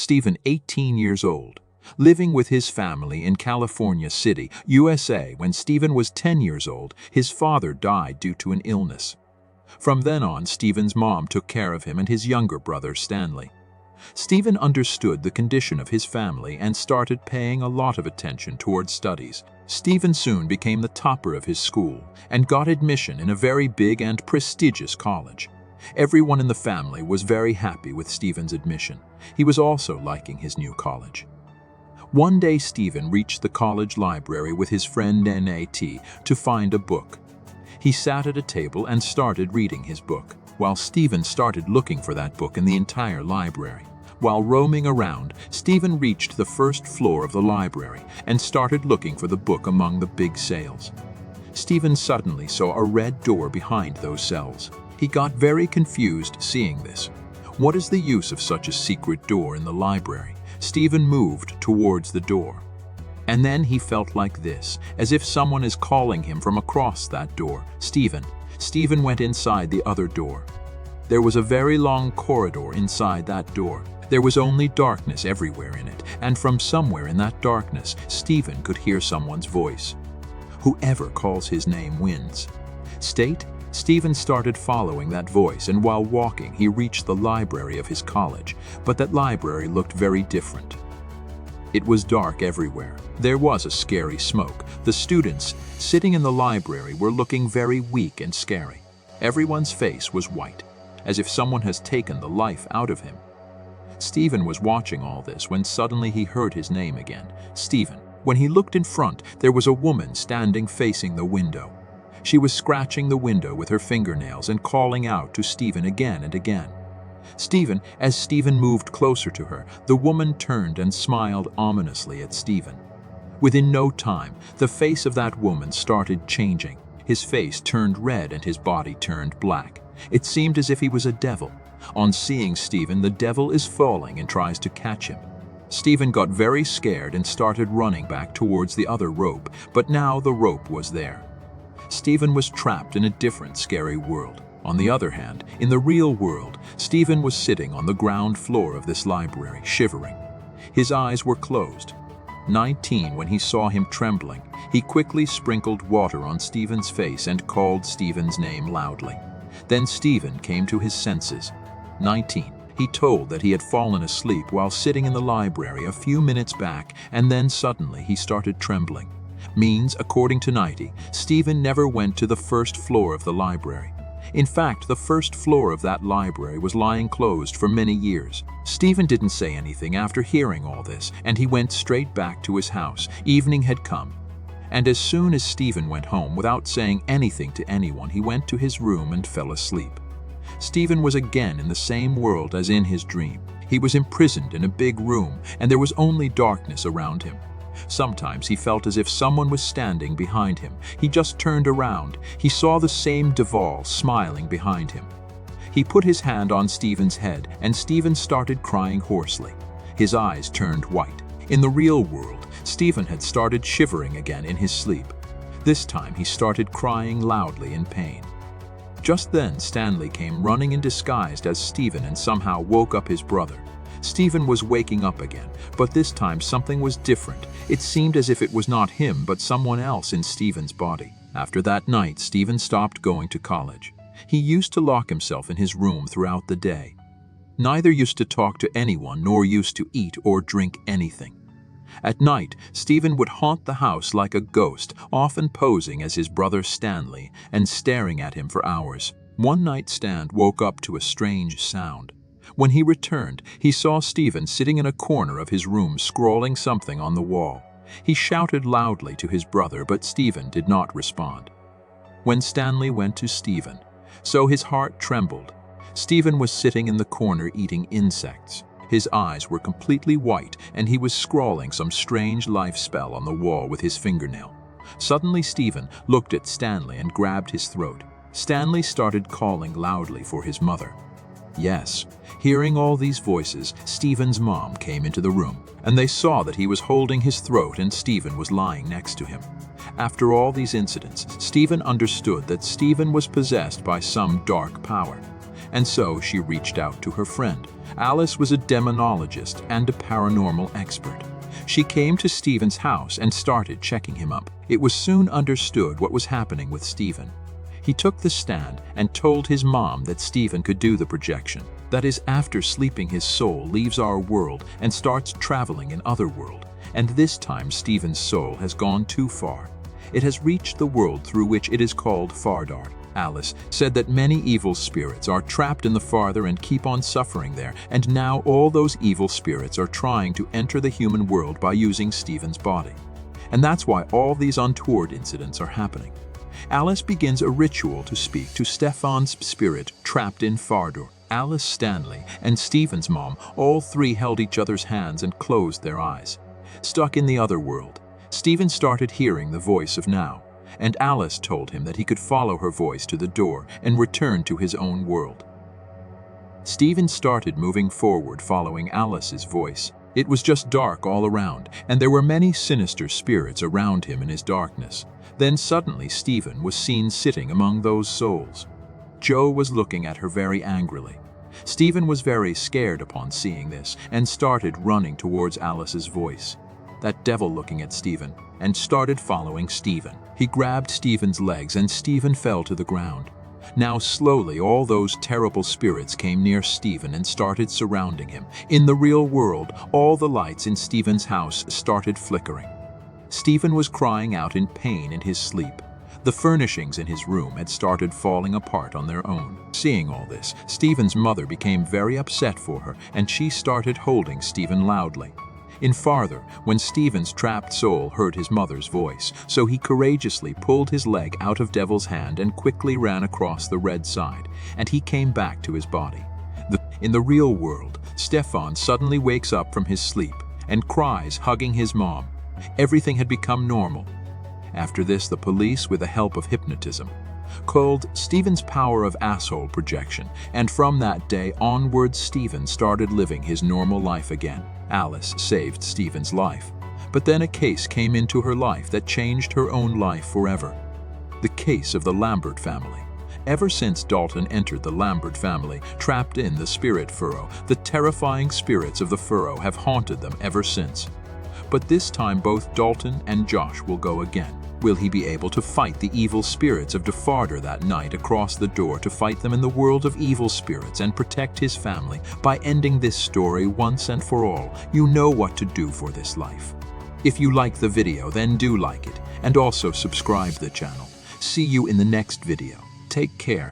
Stephen, 18 years old, living with his family in California City, USA. When Stephen was 10 years old, his father died due to an illness. From then on, Stephen's mom took care of him and his younger brother, Stanley. Stephen understood the condition of his family and started paying a lot of attention towards studies. Stephen soon became the topper of his school and got admission in a very big and prestigious college. Everyone in the family was very happy with Stephen's admission. He was also liking his new college. One day, Stephen reached the college library with his friend Nat to find a book. He sat at a table and started reading his book, while Stephen started looking for that book in the entire library. While roaming around, Stephen reached the first floor of the library and started looking for the book among the big sales. Stephen suddenly saw a red door behind those shelves. He got very confused seeing this. What is the use of such a secret door in the library? Stephen moved towards the door. And then he felt like this, as if someone is calling him from across that door. Stephen. Stephen went inside the other door. There was a very long corridor inside that door. There was only darkness everywhere in it, and from somewhere in that darkness, Stephen could hear someone's voice. Whoever calls his name wins. Stephen started following that voice, and while walking, he reached the library of his college, but that library looked very different. It was dark everywhere. There was a scary smoke. The students sitting in the library were looking very weak and scary. Everyone's face was white, as if someone has taken the life out of him. Stephen was watching all this when suddenly he heard his name again, Stephen. When he looked in front, there was a woman standing facing the window. She was scratching the window with her fingernails and calling out to Stephen again and again. As Stephen moved closer to her, the woman turned and smiled ominously at Stephen. Within no time, the face of that woman started changing. His face turned red and his body turned black. It seemed as if he was a devil. On seeing Stephen, the devil is falling and tries to catch him. Stephen got very scared and started running back towards the other rope, but now the rope was there. Stephen was trapped in a different scary world. On the other hand, in the real world, Stephen was sitting on the ground floor of this library, shivering. His eyes were closed. 19, when he saw him trembling, he quickly sprinkled water on Stephen's face and called Stephen's name loudly. Then Stephen came to his senses. 19. He told that he had fallen asleep while sitting in the library a few minutes back, and then suddenly he started trembling. Means, according to 90, Stephen never went to the first floor of the library. In fact, the first floor of that library was lying closed for many years. Stephen didn't say anything after hearing all this, and he went straight back to his house. Evening had come, and as soon as Stephen went home, without saying anything to anyone, he went to his room and fell asleep. Stephen was again in the same world as in his dream. He was imprisoned in a big room, and there was only darkness around him. Sometimes he felt as if someone was standing behind him. He just turned around. He saw the same Duvall smiling behind him. He put his hand on Stephen's head, and Stephen started crying hoarsely. His eyes turned white. In the real world, Stephen had started shivering again in his sleep. This time he started crying loudly in pain. Just then, Stanley came running in disguised as Stephen and somehow woke up his brother. Stephen was waking up again, but this time something was different. It seemed as if it was not him, but someone else in Stephen's body. After that night, Stephen stopped going to college. He used to lock himself in his room throughout the day. Neither used to talk to anyone, nor used to eat or drink anything. At night, Stephen would haunt the house like a ghost, often posing as his brother Stanley and staring at him for hours. One night, Stan woke up to a strange sound. When he returned, he saw Stephen sitting in a corner of his room scrawling something on the wall. He shouted loudly to his brother, but Stephen did not respond. When Stanley went to Stephen, so his heart trembled. Stephen was sitting in the corner eating insects. His eyes were completely white, and he was scrawling some strange life spell on the wall with his fingernail. Suddenly, Stephen looked at Stanley and grabbed his throat. Stanley started calling loudly for his mother. Yes, hearing all these voices, Stephen's mom came into the room, and they saw that he was holding his throat and Stephen was lying next to him. After all these incidents, Stephen understood that Stephen was possessed by some dark power. And so she reached out to her friend. Alice was a demonologist and a paranormal expert. She came to Stephen's house and started checking him up. It was soon understood what was happening with Stephen. He took the stand and told his mom that Stephen could do the projection. That is, after sleeping, his soul leaves our world and starts traveling in other world. And this time Stephen's soul has gone too far. It has reached the world through which it is called Fardar. Alice said that many evil spirits are trapped in the farther and keep on suffering there, and now all those evil spirits are trying to enter the human world by using Stephen's body. And that's why all these untoward incidents are happening. Alice begins a ritual to speak to Stefan's spirit trapped in Fardar. Alice, Stanley, and Stephen's mom, all three held each other's hands and closed their eyes. Stuck in the other world, Stephen started hearing the voice of Now, and Alice told him that he could follow her voice to the door and return to his own world. Stephen started moving forward following Alice's voice. It was just dark all around, and there were many sinister spirits around him in his darkness. Then suddenly Stephen was seen sitting among those souls. Joe was looking at her very angrily. Stephen was very scared upon seeing this and started running towards Alice's voice. That devil looking at Stephen and started following Stephen. He grabbed Stephen's legs and Stephen fell to the ground. Now slowly all those terrible spirits came near Stephen and started surrounding him. In the real world, all the lights in Stephen's house started flickering. Stephen was crying out in pain in his sleep. The furnishings in his room had started falling apart on their own. Seeing all this, Stephen's mother became very upset for her, and she started holding Stephen loudly. In farther, when Stephen's trapped soul heard his mother's voice, so he courageously pulled his leg out of Devil's hand and quickly ran across the red side, and he came back to his body. In the real world, Stefan suddenly wakes up from his sleep and cries, hugging his mom. Everything had become normal. After this, the police, with the help of hypnotism, called Stephen's power of asshole projection, and from that day onwards Stephen started living his normal life again. Alice saved Stephen's life, but then a case came into her life that changed her own life forever. The case of the Lambert family. Ever since Dalton entered the Lambert family, trapped in the spirit furrow, the terrifying spirits of the furrow have haunted them ever since. But this time both Dalton and Josh will go again. Will he be able to fight the evil spirits of Defarder that night across the door, to fight them in the world of evil spirits and protect his family by ending this story once and for all? You know what to do for this life. If you like the video, then do like it, and also subscribe the channel. See you in the next video. Take care.